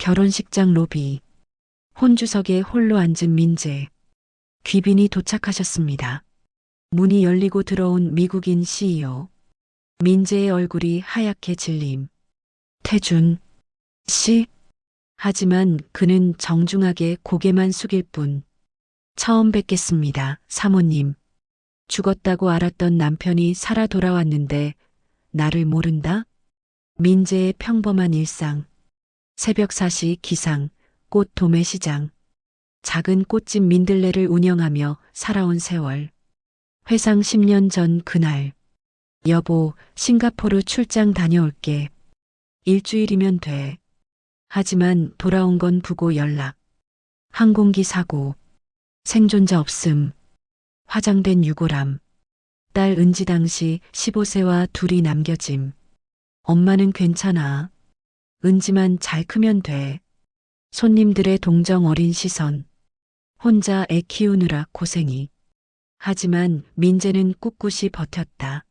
결혼식장 로비. 혼주석에 홀로 앉은 민재. 귀빈이 도착하셨습니다. 문이 열리고 들어온 미국인 CEO. 민재의 얼굴이 하얗게 질림. 태준 씨? 하지만 그는 정중하게 고개만 숙일 뿐. 처음 뵙겠습니다, 사모님. 죽었다고 알았던 남편이 살아 돌아왔는데 나를 모른다? 민재의 평범한 일상. 새벽 4시 기상, 꽃 도매시장. 작은 꽃집 민들레를 운영하며 살아온 세월. 회상 10년 전 그날. 여보, 싱가포르 출장 다녀올게. 일주일이면 돼. 하지만 돌아온 건 부고 연락. 항공기 사고. 생존자 없음. 화장된 유골함. 딸 은지 당시 15세와 둘이 남겨짐. 엄마는 괜찮아. 은지만 잘 크면 돼. 손님들의 동정 어린 시선. 혼자 애 키우느라 고생이. 하지만 민재는 꿋꿋이 버텼다.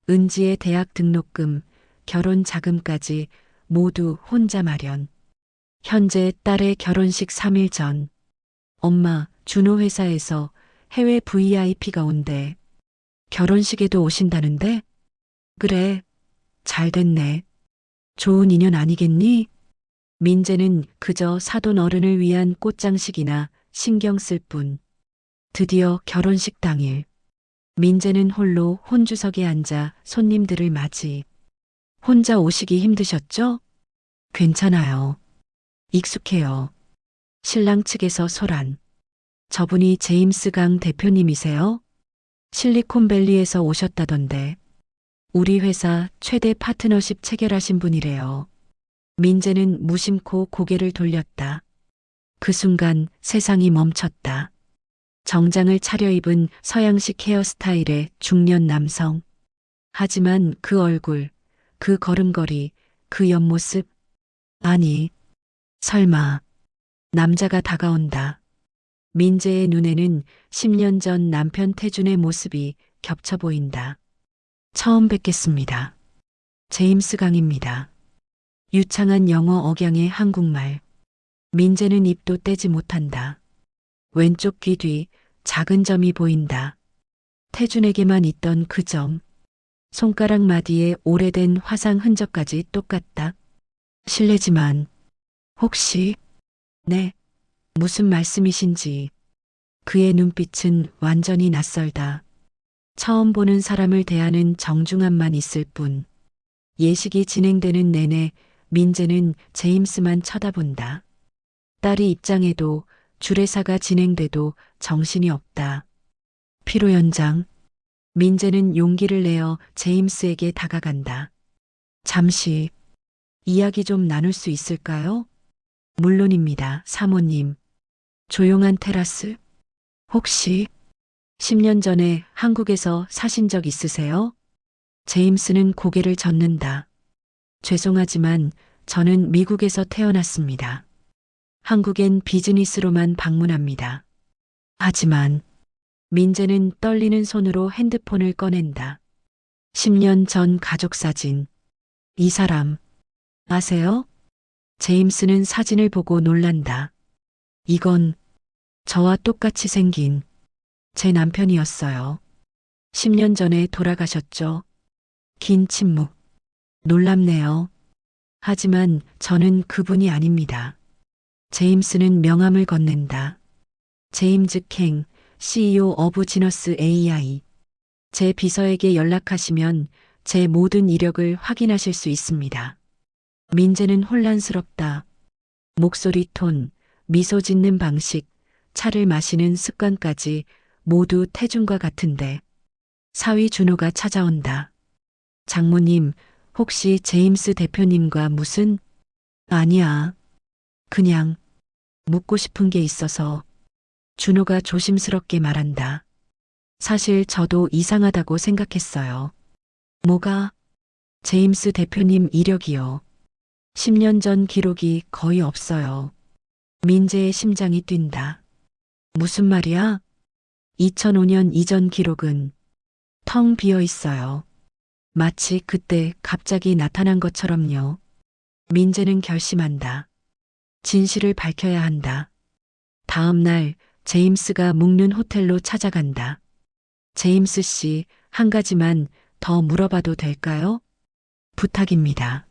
은지의 대학 등록금, 결혼 자금까지 모두 혼자 마련. 현재 딸의 결혼식 3일 전. 엄마, 준호 회사에서 해외 VIP가 온대. 결혼식에도 오신다는데? 그래, 잘 됐네. 좋은 인연 아니겠니? 민재는 그저 사돈 어른을 위한 꽃장식이나 신경 쓸 뿐. 드디어 결혼식 당일. 민재는 홀로 혼주석에 앉아 손님들을 맞이. 혼자 오시기 힘드셨죠? 괜찮아요. 익숙해요. 신랑 측에서 소란. 저분이 제임스 강 대표님이세요? 실리콘밸리에서 오셨다던데. 우리 회사 최대 파트너십 체결하신 분이래요. 민재는 무심코 고개를 돌렸다. 그 순간 세상이 멈췄다. 정장을 차려입은 서양식 헤어스타일의 중년 남성. 하지만 그 얼굴, 그 걸음걸이, 그 옆모습. 아니, 설마. 남자가 다가온다. 민재의 눈에는 10년 전 남편 태준의 모습이 겹쳐 보인다. 처음 뵙겠습니다. 제임스 강입니다. 유창한 영어 억양의 한국말. 민재는 입도 떼지 못한다. 왼쪽 귀 뒤 작은 점이 보인다. 태준에게만 있던 그 점. 손가락 마디에 오래된 화상 흔적까지 똑같다. 실례지만 혹시 네, 무슨 말씀이신지. 그의 눈빛은 완전히 낯설다. 처음 보는 사람을 대하는 정중함만 있을 뿐. 예식이 진행되는 내내 민재는 제임스만 쳐다본다. 딸이 입장해도 주례사가 진행돼도 정신이 없다. 피로 연장. 민재는 용기를 내어 제임스에게 다가간다. 잠시 이야기 좀 나눌 수 있을까요? 물론입니다, 사모님. 조용한 테라스. 혹시 10년 전에 한국에서 사신 적 있으세요? 제임스는 고개를 젓는다. 죄송하지만 저는 미국에서 태어났습니다. 한국엔 비즈니스로만 방문합니다. 하지만 민재는 떨리는 손으로 핸드폰을 꺼낸다. 10년 전 가족 사진. 이 사람 아세요? 제임스는 사진을 보고 놀란다. 이건 저와 똑같이 생긴 제 남편이었어요. 10년 전에 돌아가셨죠. 긴 침묵. 놀랍네요. 하지만 저는 그분이 아닙니다. 제임스는 명함을 건넨다. 제임스 캥, CEO 오브 지너스 AI. 제 비서에게 연락하시면 제 모든 이력을 확인하실 수 있습니다. 민재는 혼란스럽다. 목소리 톤, 미소 짓는 방식, 차를 마시는 습관까지 모두 태준과 같은데. 사위 준호가 찾아온다. 장모님, 혹시 제임스 대표님과 무슨? 아니야. 그냥 묻고 싶은 게 있어서. 준호가 조심스럽게 말한다. 사실 저도 이상하다고 생각했어요. 뭐가? 제임스 대표님 이력이요. 10년 전 기록이 거의 없어요. 민재의 심장이 뛴다. 무슨 말이야? 2005년 이전 기록은 텅 비어 있어요. 마치 그때 갑자기 나타난 것처럼요. 민재는 결심한다. 진실을 밝혀야 한다. 다음 날 제임스가 묵는 호텔로 찾아간다. 제임스 씨, 한 가지만 더 물어봐도 될까요? 부탁입니다.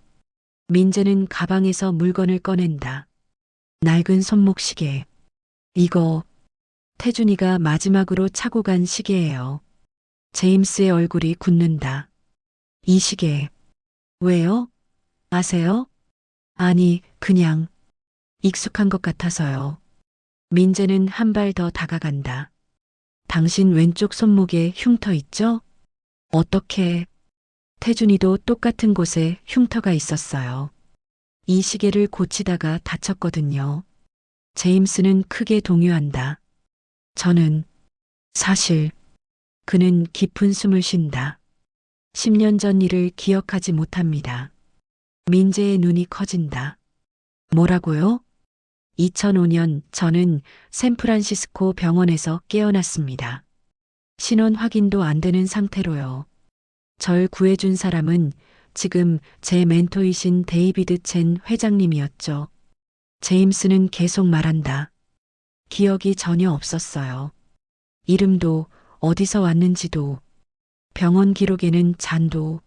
민재는 가방에서 물건을 꺼낸다. 낡은 손목시계. 이거 태준이가 마지막으로 차고 간 시계예요. 제임스의 얼굴이 굳는다. 이 시계. 왜요? 아세요? 아니, 그냥 익숙한 것 같아서요. 민재는 한 발 더 다가간다. 당신 왼쪽 손목에 흉터 있죠? 어떻게? 태준이도 똑같은 곳에 흉터가 있었어요. 이 시계를 고치다가 다쳤거든요. 제임스는 크게 동요한다. 저는 사실 그는 깊은 숨을 쉰다. 10년 전 일을 기억하지 못합니다. 민재의 눈이 커진다. 뭐라고요? 2005년 저는 샌프란시스코 병원에서 깨어났습니다. 신원 확인도 안 되는 상태로요. 절 구해준 사람은 지금 제 멘토이신 데이비드 첸 회장님이었죠. 제임스는 계속 말한다. 기억이 전혀 없었어요. 이름도 어디서 왔는지도 병원 기록에는 잔도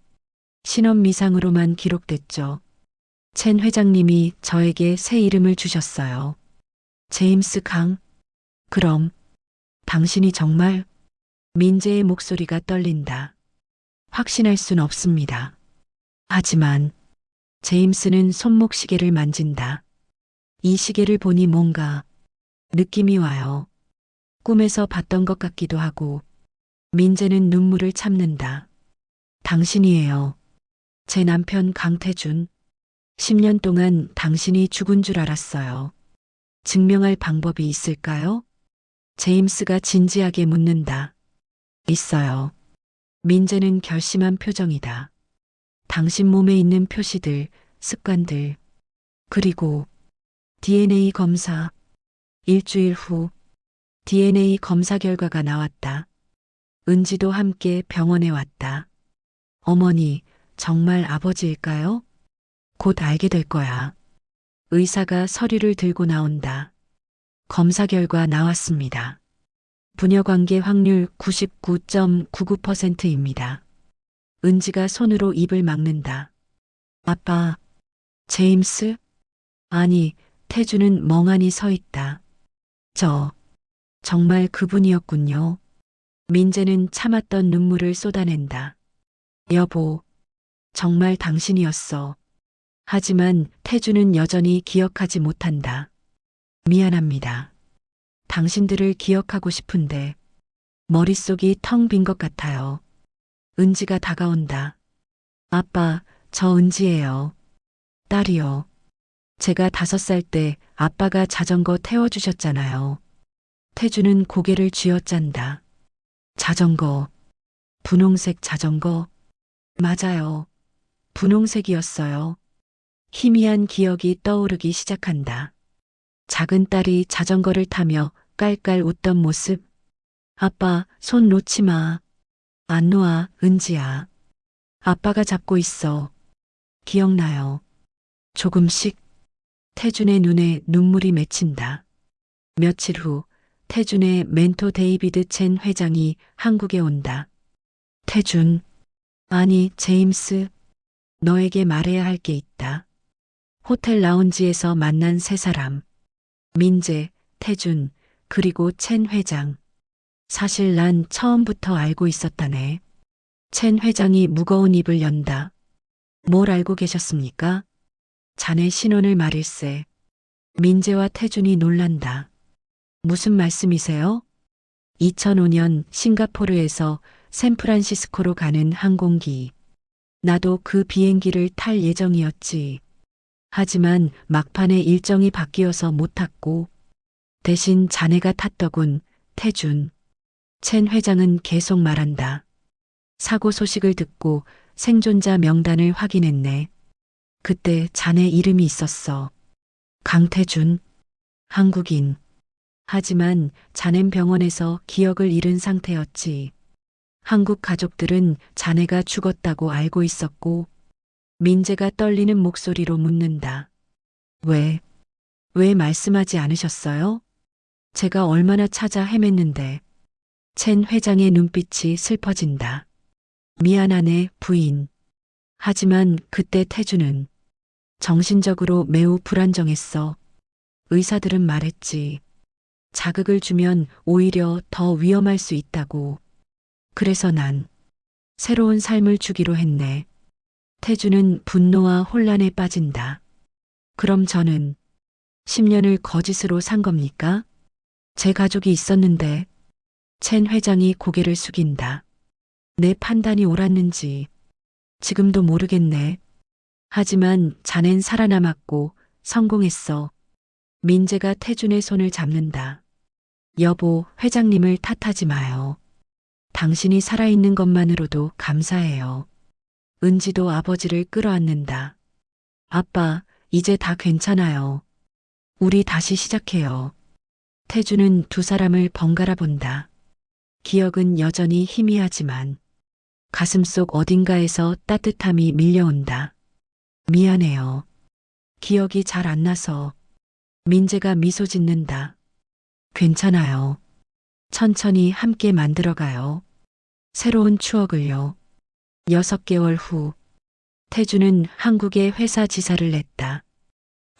신원 미상으로만 기록됐죠. 첸 회장님이 저에게 새 이름을 주셨어요. 제임스 강. 그럼 당신이 정말 민재의 목소리가 떨린다. 확신할 순 없습니다. 하지만 제임스는 손목시계를 만진다. 이 시계를 보니 뭔가 느낌이 와요. 꿈에서 봤던 것 같기도 하고 민재는 눈물을 참는다. 당신이에요. 제 남편 강태준. 10년 동안 당신이 죽은 줄 알았어요. 증명할 방법이 있을까요? 제임스가 진지하게 묻는다. 있어요. 민재는 결심한 표정이다. 당신 몸에 있는 표시들, 습관들, 그리고 DNA 검사. 일주일 후 DNA 검사 결과가 나왔다. 은지도 함께 병원에 왔다. 어머니, 정말 아버지일까요? 곧 알게 될 거야. 의사가 서류를 들고 나온다. 검사 결과 나왔습니다. 부녀관계 확률 99.99%입니다. 은지가 손으로 입을 막는다. 아빠, 제임스? 아니, 태주는 멍하니 서 있다. 정말 그분이었군요. 민재는 참았던 눈물을 쏟아낸다. 여보, 정말 당신이었어. 하지만 태주는 여전히 기억하지 못한다. 미안합니다. 당신들을 기억하고 싶은데 머릿속이 텅 빈 것 같아요. 은지가 다가온다. 아빠, 저 은지예요. 딸이요. 제가 5살 때 아빠가 자전거 태워주셨잖아요. 태주는 고개를 쥐어짠다. 자전거, 분홍색 자전거. 맞아요. 분홍색이었어요. 희미한 기억이 떠오르기 시작한다. 작은 딸이 자전거를 타며 깔깔 웃던 모습. 아빠, 손 놓지 마. 안 놓아, 은지야. 아빠가 잡고 있어. 기억나요. 조금씩. 태준의 눈에 눈물이 맺힌다. 며칠 후 태준의 멘토 데이비드 첸 회장이 한국에 온다. 태준, 아니 제임스, 너에게 말해야 할 게 있다. 호텔 라운지에서 만난 세 사람. 민재, 태준, 그리고 첸 회장. 사실 난 처음부터 알고 있었다네. 첸 회장이 무거운 입을 연다. 뭘 알고 계셨습니까? 자네 신원을 말일세. 민재와 태준이 놀란다. 무슨 말씀이세요? 2005년 싱가포르에서 샌프란시스코로 가는 항공기. 나도 그 비행기를 탈 예정이었지. 하지만 막판에 일정이 바뀌어서 못 탔고 대신 자네가 탔더군, 태준. 첸 회장은 계속 말한다. 사고 소식을 듣고 생존자 명단을 확인했네. 그때 자네 이름이 있었어. 강태준. 한국인. 하지만 자넨 병원에서 기억을 잃은 상태였지. 한국 가족들은 자네가 죽었다고 알고 있었고, 민재가 떨리는 목소리로 묻는다. 왜? 왜 말씀하지 않으셨어요? 제가 얼마나 찾아 헤맸는데. 첸 회장의 눈빛이 슬퍼진다. 미안하네, 부인. 하지만 그때 태주는 정신적으로 매우 불안정했어. 의사들은 말했지. 자극을 주면 오히려 더 위험할 수 있다고. 그래서 난 새로운 삶을 주기로 했네. 태주는 분노와 혼란에 빠진다. 그럼 저는 10년을 거짓으로 산 겁니까? 제 가족이 있었는데. 첸 회장이 고개를 숙인다. 내 판단이 옳았는지 지금도 모르겠네. 하지만 자넨 살아남았고 성공했어. 민재가 태준의 손을 잡는다. 여보, 회장님을 탓하지 마요. 당신이 살아있는 것만으로도 감사해요. 은지도 아버지를 끌어안는다. 아빠, 이제 다 괜찮아요. 우리 다시 시작해요. 태주는 두 사람을 번갈아 본다. 기억은 여전히 희미하지만 가슴속 어딘가에서 따뜻함이 밀려온다. 미안해요. 기억이 잘 안 나서. 민재가 미소 짓는다. 괜찮아요. 천천히 함께 만들어가요. 새로운 추억을요. 6개월 후, 태주는 한국에 회사 지사를 냈다.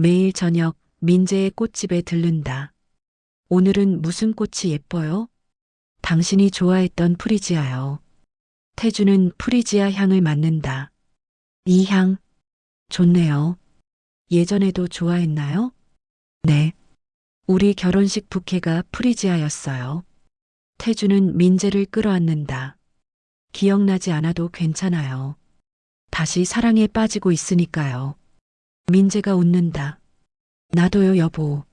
매일 저녁 민재의 꽃집에 들른다. 오늘은 무슨 꽃이 예뻐요? 당신이 좋아했던 프리지아요. 태주는 프리지아 향을 맡는다. 이 향, 좋네요. 예전에도 좋아했나요? 네. 우리 결혼식 부케가 프리지아였어요. 태주는 민재를 끌어안는다. 기억나지 않아도 괜찮아요. 다시 사랑에 빠지고 있으니까요. 민재가 웃는다. 나도요, 여보.